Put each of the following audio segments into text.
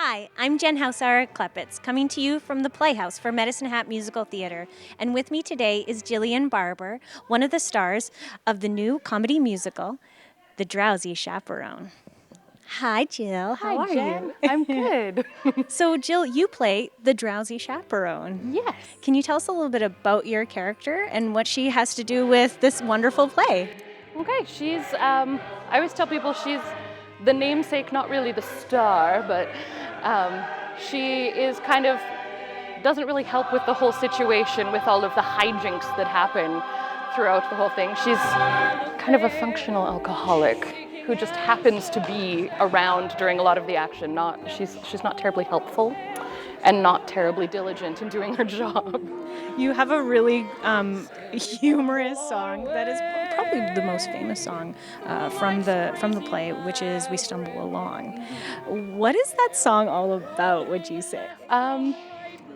Hi, I'm Jen Hausauer-Klepatz, coming to you from the Playhouse for Medicine Hat Musical Theater. And with me today is Jillian Barbour, one of the stars of the new comedy musical, The Drowsy Chaperone. Hi, Jill. How are Jen. you? I'm good. So, Jill, you play the Drowsy Chaperone. Yes. Can you tell us a little bit about your character and what she has to do with this wonderful play? Okay, I always tell people she's the namesake, not really the star, but she is doesn't really help with the whole situation with all of the hijinks that happen throughout the whole thing. She's kind of a functional alcoholic who just happens to be around during a lot of the action. She's not terribly helpful and not terribly diligent in doing her job. You have a really humorous song that is probably the most famous song from the play, which is "We Stumble Along." What is that song all about, would you say?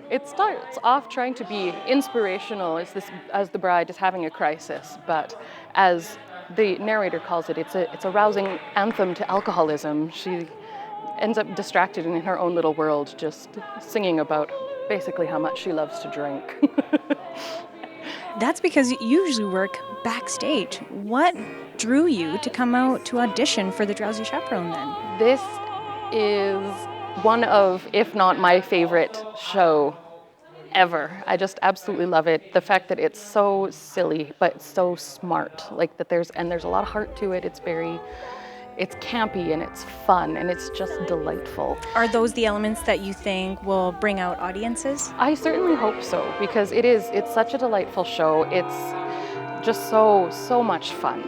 It starts off trying to be inspirational as the bride is having a crisis, but as the narrator calls it, it's a rousing anthem to alcoholism. She ends up distracted in her own little world, just singing about basically how much she loves to drink. That's because you usually work backstage. What drew you to come out to audition for the Drowsy Chaperone then? This is one of, if not my favorite show ever. I just absolutely love it. The fact that it's so silly but so smart, like that there's a lot of heart to it. It's campy and it's fun and it's just delightful. Are those the elements that you think will bring out audiences? I certainly hope so, because it's such a delightful show. It's just so much fun.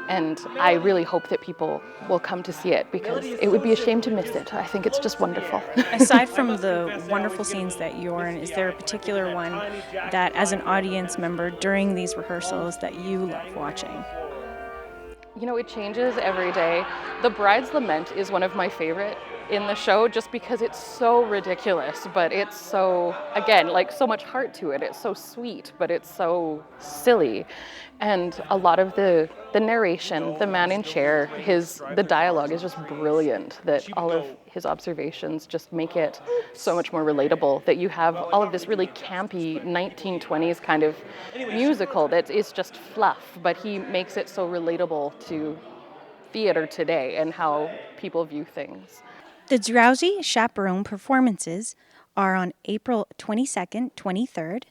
And I really hope that people will come to see it, because it would be a shame to miss it. I think it's just wonderful. Aside from the wonderful scenes that you're in, is there a particular one that, as an audience member during these rehearsals, that you love watching? You know, it changes every day. The Bride's Lament is one of my favorite in the show, just because it's so ridiculous, but it's so, again, like so much heart to it. It's so sweet, but it's so silly. And a lot of the narration, the man in chair, the dialogue is just brilliant, that all of his observations just make it so much more relatable, that you have all of this really campy 1920s kind of musical that is just fluff, but he makes it so relatable to theater today and how people view things. The Drowsy Chaperone performances are on April 22nd, 23rd,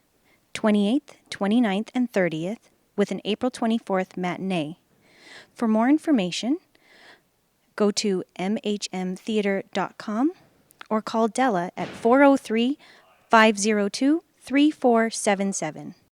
28th, 29th, and 30th, with an April 24th matinee. For more information, go to mhmtheater.com or call Della at 403-502-3477.